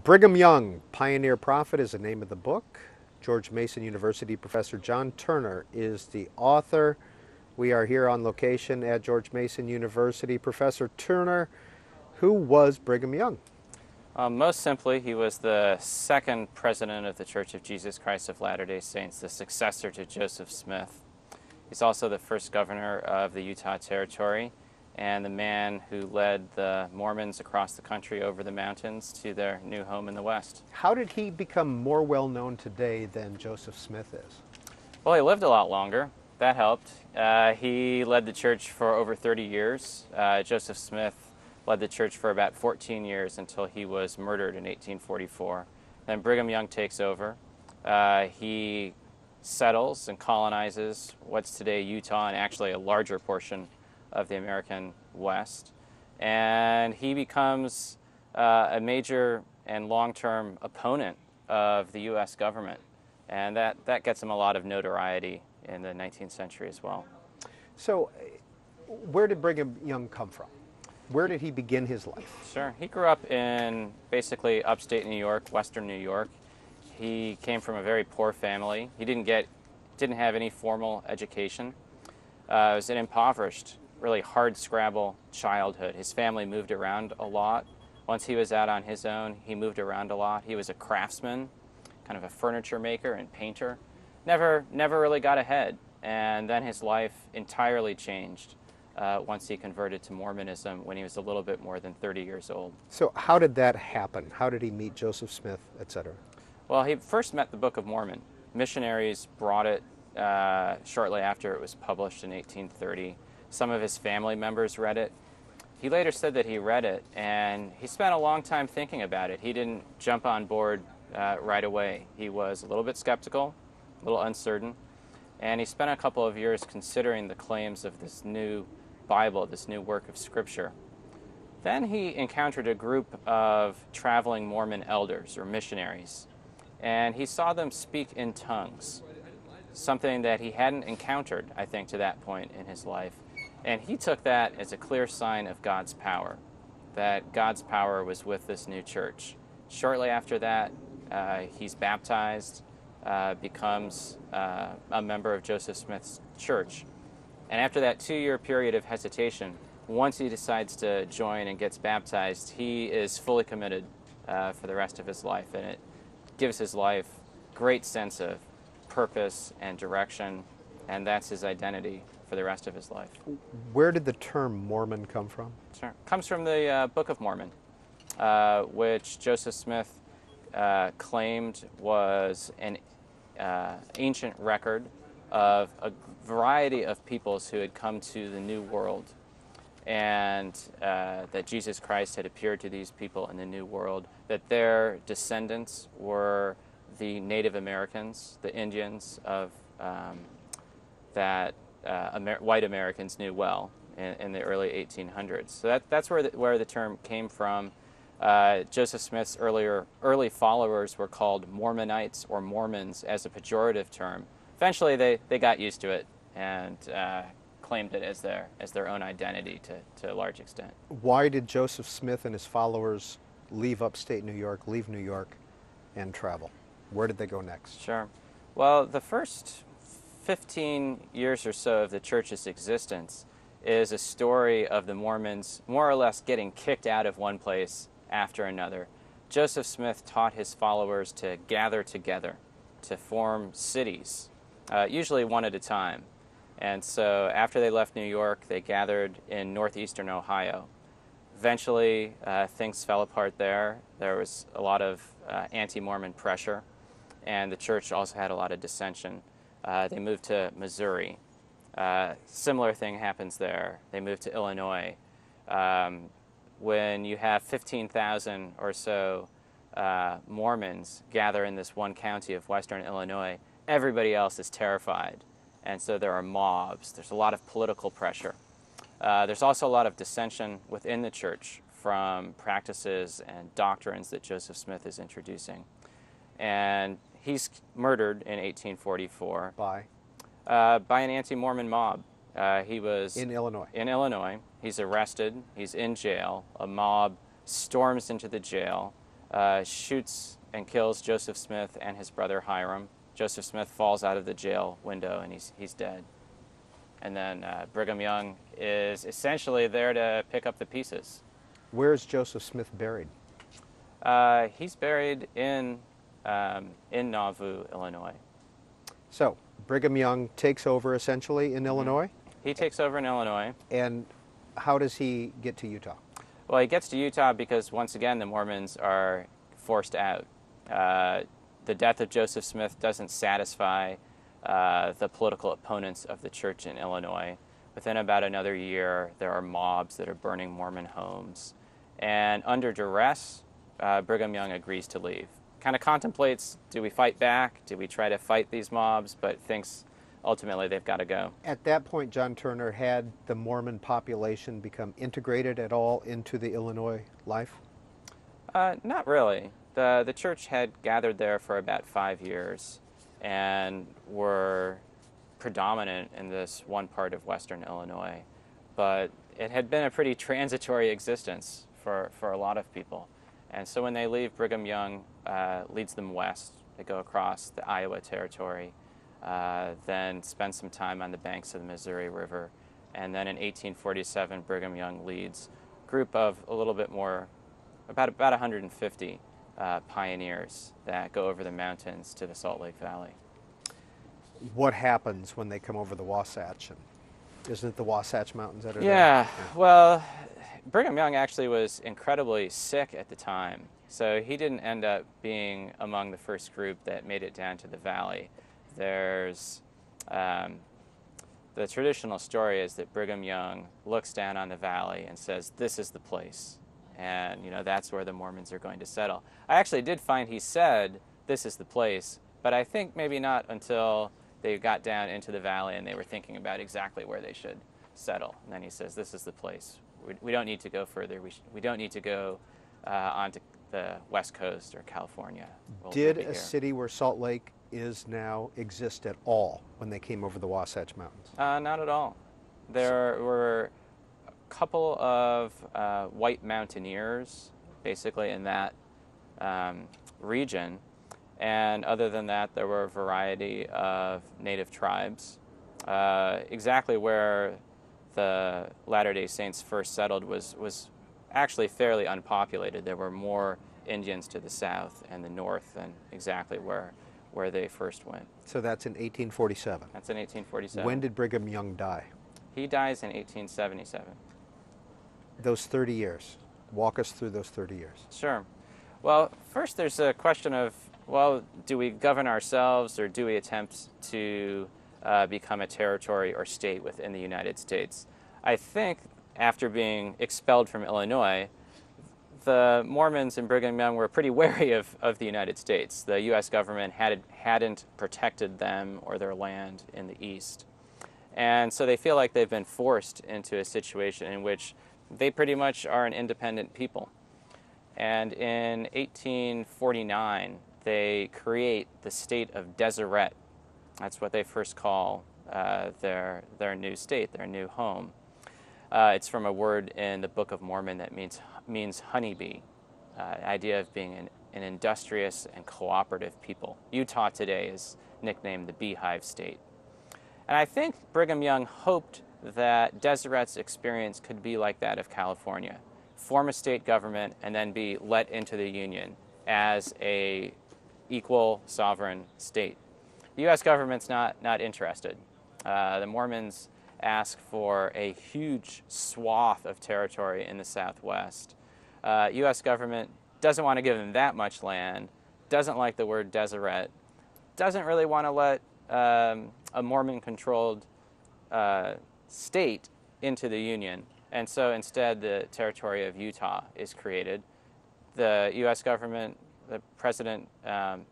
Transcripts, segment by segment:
Brigham Young, Pioneer Prophet, is the name of the book. George Mason University professor John Turner is the author. We are here on location at George Mason University. Professor Turner, who was Brigham Young? Most simply, he was the second president of the Church of Jesus Christ of Latter-day Saints, the successor to Joseph Smith. He's also the first governor of the Utah Territory and the man who led the Mormons across the country over the mountains to their new home in the West. How did he become more well known today than Joseph Smith is? Well, he lived a lot longer. That helped. He led the church for over 30 years. Joseph Smith led the church for about 14 years until he was murdered in 1844. Then Brigham Young takes over. He settles and colonizes what's today Utah and actually a larger portion of the American West. And he becomes a major and long-term opponent of the U.S. government. And that gets him a lot of notoriety in the 19th century as well. So, where did Brigham Young come from? Where did he begin his life? Sure. He grew up in basically upstate New York, western New York. He came from a very poor family. He didn't have any formal education. It was an impoverished, really hard-scrabble childhood. His family moved around a lot. Once he was out on his own, he moved around a lot. He was a craftsman, kind of a furniture maker and painter. Never really got ahead. And then his life entirely changed once he converted to Mormonism when he was a little bit more than 30 years old. So how did that happen? How did he meet Joseph Smith, etc.? Well, he first met the Book of Mormon. Missionaries brought it shortly after it was published in 1830. Some of his family members read it. He later said that he read it, and he spent a long time thinking about it. He didn't jump on board right away. He was a little bit skeptical, a little uncertain, and he spent a couple of years considering the claims of this new Bible, this new work of Scripture. Then he encountered a group of traveling Mormon elders or missionaries, and he saw them speak in tongues, something that he hadn't encountered, I think, to that point in his life. And he took that as a clear sign of God's power, that God's power was with this new church. Shortly after that, he's baptized, becomes a member of Joseph Smith's church. And after that 2-year period of hesitation, once he decides to join and gets baptized, he is fully committed for the rest of his life. And it gives his life great sense of purpose and direction, and that's his identity for the rest of his life. Where did the term Mormon come from? Sure. It comes from the Book of Mormon, which Joseph Smith claimed was an ancient record of a variety of peoples who had come to the New World, and that Jesus Christ had appeared to these people in the New World, that their descendants were the Native Americans, the Indians of that white Americans knew well in the early 1800s. So that's where the term came from. Joseph Smith's early followers were called Mormonites or Mormons as a pejorative term. Eventually they got used to it and claimed it as their own identity to a large extent. Why did Joseph Smith and his followers leave upstate New York, leave New York, and travel? Where did they go next? Sure. Well, the first 15 years or so of the church's existence is a story of the Mormons more or less getting kicked out of one place after another. Joseph Smith taught his followers to gather together, to form cities, usually one at a time. And so after they left New York, they gathered in northeastern Ohio. Eventually, things fell apart there. There was a lot of anti-Mormon pressure, and the church also had a lot of dissension. They moved to Missouri. Similar thing happens there. They moved to Illinois. When you have 15,000 or so Mormons gather in this one county of western Illinois, everybody else is terrified. And so there are mobs. There's a lot of political pressure. There's also a lot of dissension within the church from practices and doctrines that Joseph Smith is introducing. And he's murdered in 1844 By an anti-Mormon mob. He was in Illinois. In Illinois. He's arrested. He's in jail. A mob storms into the jail. shoots and kills Joseph Smith and his brother Hiram. Joseph Smith falls out of the jail window and he's dead. And then Brigham Young is essentially there to pick up the pieces. Where is Joseph Smith buried? He's buried in Nauvoo, Illinois. So, Brigham Young takes over essentially in Illinois? He takes over in Illinois. And how does he get to Utah? Well, he gets to Utah because, once again, the Mormons are forced out. The death of Joseph Smith doesn't satisfy the political opponents of the church in Illinois. Within about another year, there are mobs that are burning Mormon homes. And under duress, Brigham Young agrees to leave. Kind of contemplates, do we fight back? Do we try to fight these mobs? But thinks ultimately they've got to go. At that point, John Turner, had the Mormon population become integrated at all into the Illinois life? Not really. The church had gathered there for about 5 years and were predominant in this one part of western Illinois. But it had been a pretty transitory existence for a lot of people. And so when they leave, Brigham Young leads them west. They go across the Iowa Territory, then spend some time on the banks of the Missouri River. And then in 1847, Brigham Young leads a group of a little bit more, about 150 pioneers that go over the mountains to the Salt Lake Valley. What happens when they come over the Wasatch? And isn't it the Wasatch Mountains that are Yeah, there? well, Brigham Young actually was incredibly sick at the time, so he didn't end up being among the first group that made it down to the valley. There's the traditional story is that Brigham Young looks down on the valley and says, "This is the place," and that's where the Mormons are going to settle. I actually did find he said, "This is the place," but I think maybe not until they got down into the valley and they were thinking about exactly where they should settle. And then he says, "This is the place. We don't need to go further. We don't need to go onto the West Coast or California." Did a city where Salt Lake is now exist at all when they came over the Wasatch Mountains? Not at all. There were a couple of white mountaineers, basically, in that region. And other than that, there were a variety of native tribes. Exactly where the Latter-day Saints first settled was actually fairly unpopulated. There were more Indians to the south and the north than exactly where they first went. So that's in 1847. That's in 1847. When did Brigham Young die? He dies in 1877. Those 30 years. Walk us through those 30 years. Sure. Well, first there's a question of, well, do we govern ourselves or do we attempt to become a territory or state within the United States? I think after being expelled from Illinois, the Mormons and Brigham Young were pretty wary of the United States. The U.S. government hadn't protected them or their land in the East. And so they feel like they've been forced into a situation in which they pretty much are an independent people. And in 1849, they create the state of Deseret. That's what they first call their new state, their new home. It's from a word in the Book of Mormon that means honeybee, the idea of being an industrious and cooperative people. Utah today is nicknamed the Beehive State. And I think Brigham Young hoped that Deseret's experience could be like that of California. Form a state government and then be let into the Union as a equal sovereign state. The U.S. government's not interested. The Mormons ask for a huge swath of territory in the Southwest. U.S. government doesn't want to give them that much land, doesn't like the word Deseret, doesn't really want to let a Mormon-controlled state into the Union. And so instead, the territory of Utah is created. The U.S. government, the President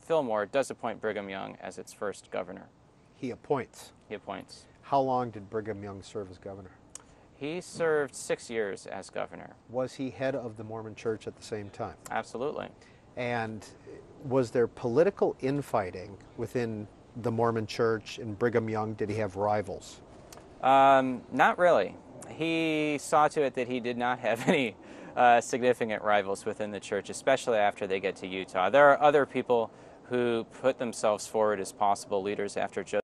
Fillmore, does appoint Brigham Young as its first governor. He appoints. He appoints. How long did Brigham Young serve as governor? He served 6 years as governor. Was he head of the Mormon Church at the same time? Absolutely. And was there political infighting within the Mormon Church and Brigham Young? Did he have rivals? Not really. He saw to it that he did not have any significant rivals within the church, especially after they get to Utah. There are other people who put themselves forward as possible leaders after Joseph